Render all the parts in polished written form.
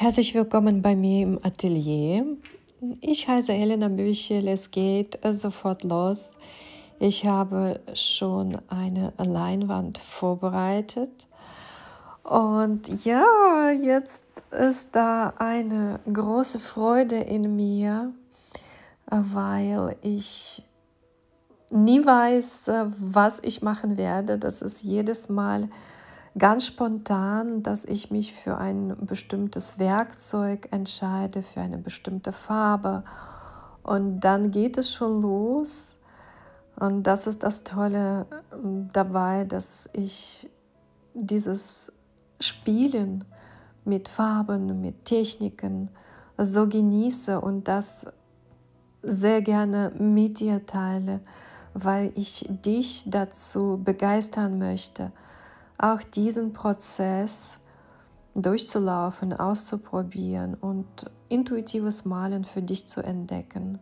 Herzlich willkommen bei mir im Atelier. Ich heiße Elena Büchel, es geht sofort los. Ich habe schon eine Leinwand vorbereitet und ja, jetzt ist da eine große Freude in mir, weil ich nie weiß, was ich machen werde. Das ist jedes Mal ganz spontan, dass ich mich für ein bestimmtes Werkzeug entscheide, für eine bestimmte Farbe. Und dann geht es schon los. Und das ist das Tolle dabei, dass ich dieses Spielen mit Farben, mit Techniken so genieße und das sehr gerne mit dir teile, weil ich dich dazu begeistern möchte, auch diesen Prozess durchzulaufen, auszuprobieren und intuitives Malen für dich zu entdecken.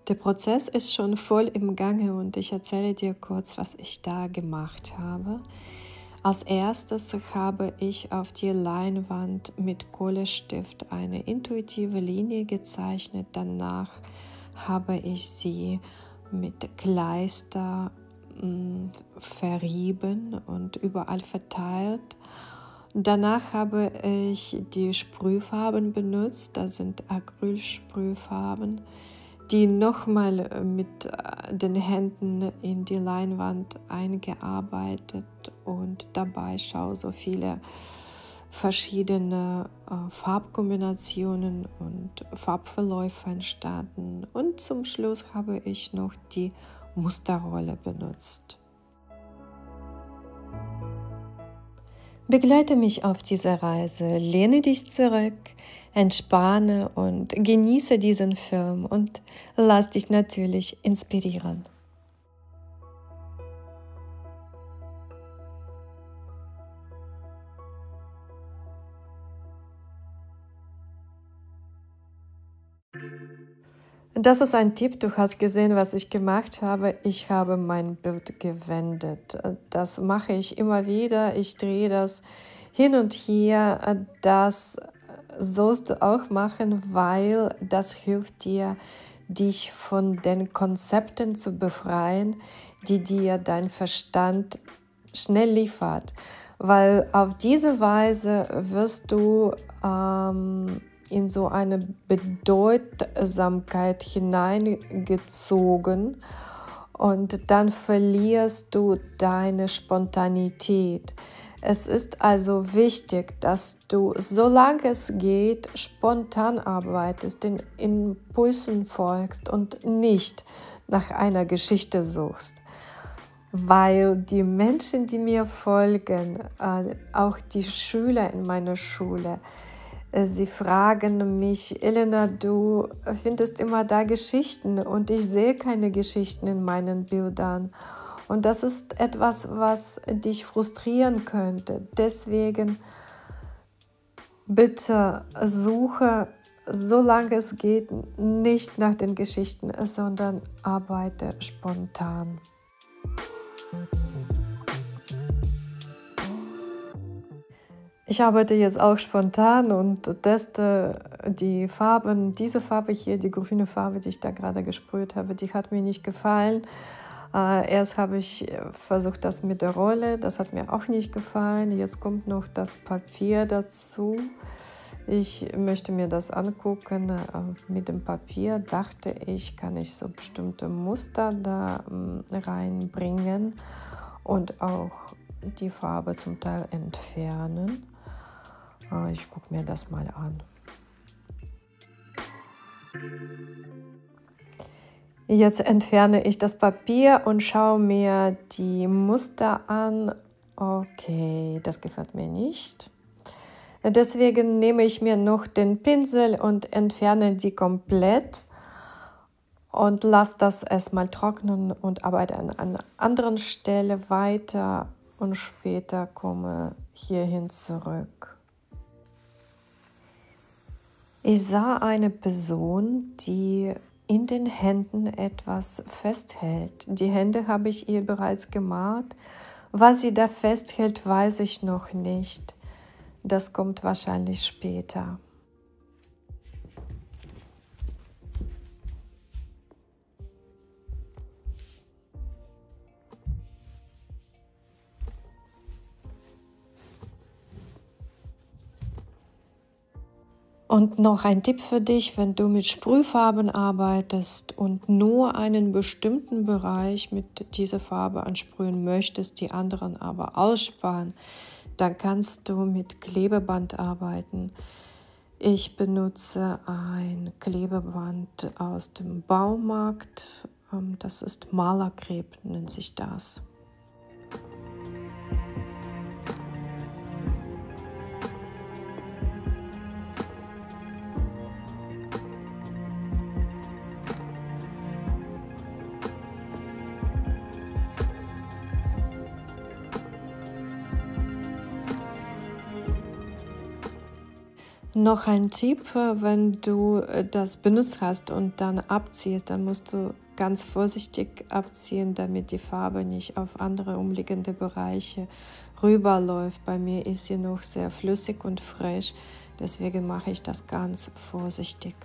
Der Prozess ist schon voll im Gange und ich erzähle dir kurz, was ich da gemacht habe. Als erstes habe ich auf die Leinwand mit Kohlestift eine intuitive Linie gezeichnet. Danach habe ich sie mit Kleister verrieben und überall verteilt. Danach habe ich die Sprühfarben benutzt, das sind Acrylsprühfarben, die nochmal mit den Händen in die Leinwand eingearbeitet und dabei so viele verschiedene Farbkombinationen und Farbverläufe entstanden. Und zum Schluss habe ich noch die Musterrolle benutzt. Begleite mich auf dieser Reise, lehne dich zurück, entspanne und genieße diesen Film und lass dich natürlich inspirieren. Das ist ein Tipp, du hast gesehen, was ich gemacht habe. Ich habe mein Bild gewendet. Das mache ich immer wieder. Ich drehe das hin und her. Das sollst du auch machen, weil das hilft dir, dich von den Konzepten zu befreien, die dir dein Verstand schnell liefert. Weil auf diese Weise wirst du in so eine Bedeutsamkeit hineingezogen und dann verlierst du deine Spontanität. Es ist also wichtig, dass du, solange es geht, spontan arbeitest, den Impulsen folgst und nicht nach einer Geschichte suchst. Weil die Menschen, die mir folgen, auch die Schüler in meiner Schule, sie fragen mich: Elena, du findest immer da Geschichten und ich sehe keine Geschichten in meinen Bildern. Und das ist etwas, was dich frustrieren könnte. Deswegen bitte suche, solange es geht, nicht nach den Geschichten, sondern arbeite spontan. Ich arbeite jetzt auch spontan und teste die Farben. Diese Farbe hier, die grüne Farbe, die ich da gerade gesprüht habe, die hat mir nicht gefallen. Erst habe ich versucht, das mit der Rolle, das hat mir auch nicht gefallen. Jetzt kommt noch das Papier dazu. Ich möchte mir das angucken. Mit dem Papier dachte ich, kann ich so bestimmte Muster da reinbringen und auch die Farbe zum Teil entfernen. Ich gucke mir das mal an. Jetzt entferne ich das Papier und schaue mir die Muster an. Okay, das gefällt mir nicht. Deswegen nehme ich mir noch den Pinsel und entferne die komplett und lasse das erstmal trocknen und arbeite an einer anderen Stelle weiter und später komme hierhin zurück. Ich sah eine Person, die in den Händen etwas festhält. Die Hände habe ich ihr bereits gemalt. Was sie da festhält, weiß ich noch nicht. Das kommt wahrscheinlich später. Und noch ein Tipp für dich, wenn du mit Sprühfarben arbeitest und nur einen bestimmten Bereich mit dieser Farbe ansprühen möchtest, die anderen aber aussparen, dann kannst du mit Klebeband arbeiten. Ich benutze ein Klebeband aus dem Baumarkt, das ist Malerkreb, nennt sich das. Noch ein Tipp, wenn du das benutzt hast und dann abziehst, dann musst du ganz vorsichtig abziehen, damit die Farbe nicht auf andere umliegende Bereiche rüberläuft. Bei mir ist sie noch sehr flüssig und frisch, deswegen mache ich das ganz vorsichtig.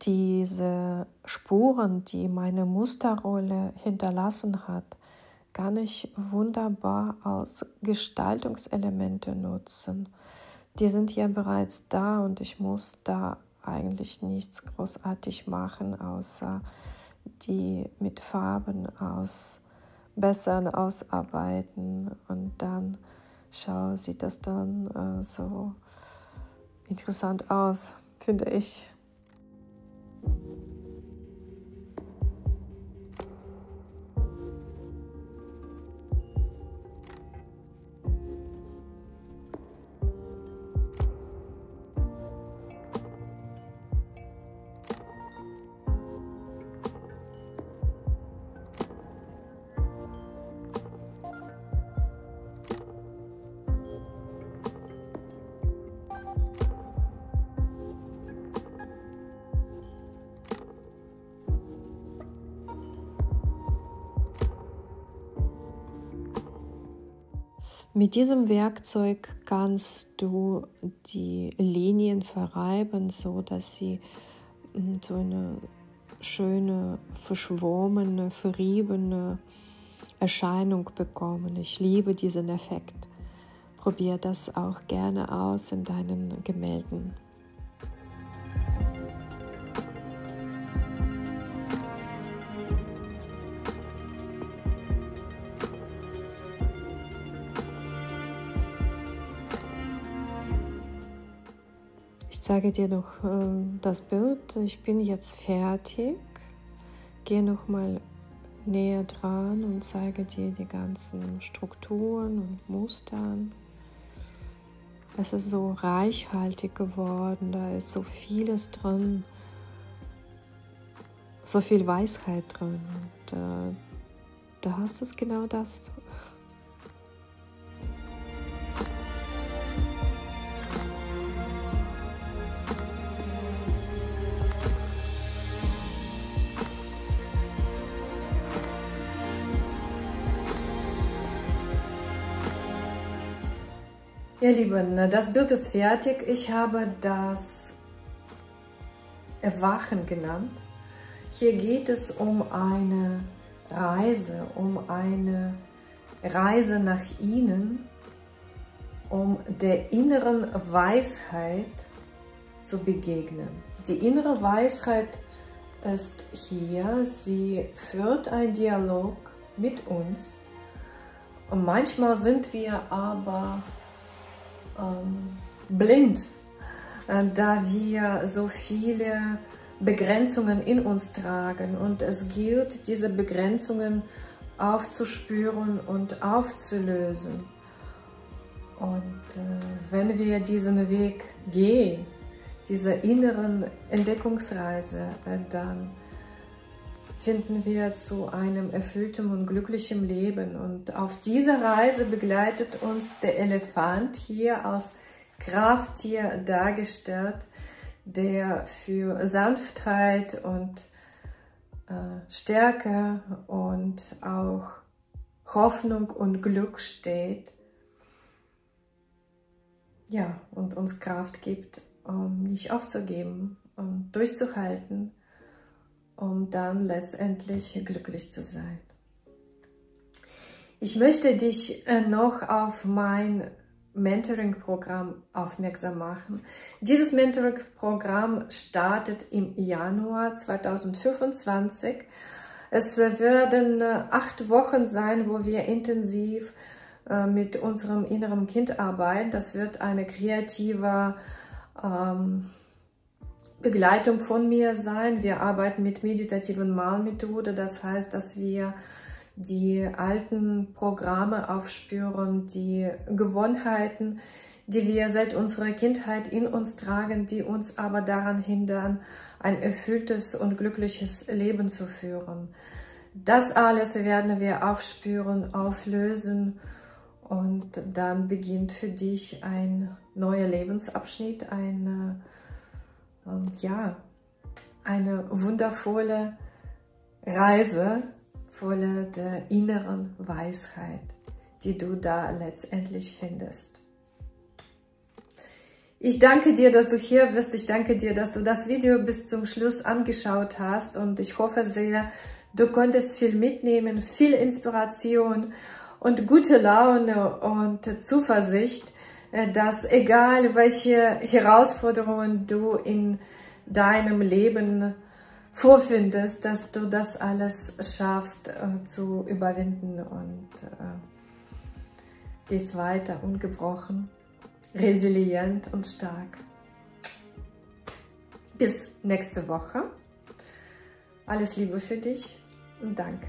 Diese Spuren, die meine Musterrolle hinterlassen hat, kann ich wunderbar als Gestaltungselemente nutzen. Die sind ja bereits da und ich muss da eigentlich nichts großartig machen, außer die mit Farben ausbessern, ausarbeiten und dann sieht das dann so interessant aus, finde ich. Mit diesem Werkzeug kannst du die Linien verreiben, so dass sie so eine schöne, verschwommene, verriebene Erscheinung bekommen. Ich liebe diesen Effekt. Probier das auch gerne aus in deinen Gemälden. Ich zeige dir noch das Bild. Ich bin jetzt fertig. Gehe noch mal näher dran und zeige dir die ganzen Strukturen und Mustern. Es ist so reichhaltig geworden, da ist so vieles drin, so viel Weisheit drin. Und da hast du genau das. Ihr Lieben, das Bild ist fertig. Ich habe das Erwachen genannt. Hier geht es um eine Reise nach innen, um der inneren Weisheit zu begegnen. Die innere Weisheit ist hier, sie führt einen Dialog mit uns. Und manchmal sind wir aber blind, da wir so viele Begrenzungen in uns tragen, und es gilt, diese Begrenzungen aufzuspüren und aufzulösen. Und wenn wir diesen Weg gehen, diese inneren Entdeckungsreise, dann finden wir zu einem erfüllten und glücklichen Leben. Und auf dieser Reise begleitet uns der Elefant, hier als Krafttier dargestellt, der für Sanftheit und Stärke und auch Hoffnung und Glück steht. Ja, und uns Kraft gibt, um nicht aufzugeben und durchzuhalten, um dann letztendlich glücklich zu sein. Ich möchte dich noch auf mein Mentoring-Programm aufmerksam machen. Dieses Mentoring-Programm startet im Januar 2025. Es werden 8 Wochen sein, wo wir intensiv mit unserem inneren Kind arbeiten. Das wird eine kreative Begleitung von mir sein. Wir arbeiten mit meditativen Malmethode, das heißt, dass wir die alten Programme aufspüren, die Gewohnheiten, die wir seit unserer Kindheit in uns tragen, die uns aber daran hindern, ein erfülltes und glückliches Leben zu führen. Das alles werden wir aufspüren, auflösen, und dann beginnt für dich ein neuer Lebensabschnitt, eine wundervolle Reise voller der inneren Weisheit, die du da letztendlich findest. Ich danke dir, dass du hier bist. Ich danke dir, dass du das Video bis zum Schluss angeschaut hast, und ich hoffe sehr, du konntest viel mitnehmen, viel Inspiration und gute Laune und Zuversicht, dass egal welche Herausforderungen du in deinem Leben vorfindest, dass du das alles schaffst zu überwinden und gehst weiter ungebrochen, resilient und stark. Bis nächste Woche. Alles Liebe für dich und danke.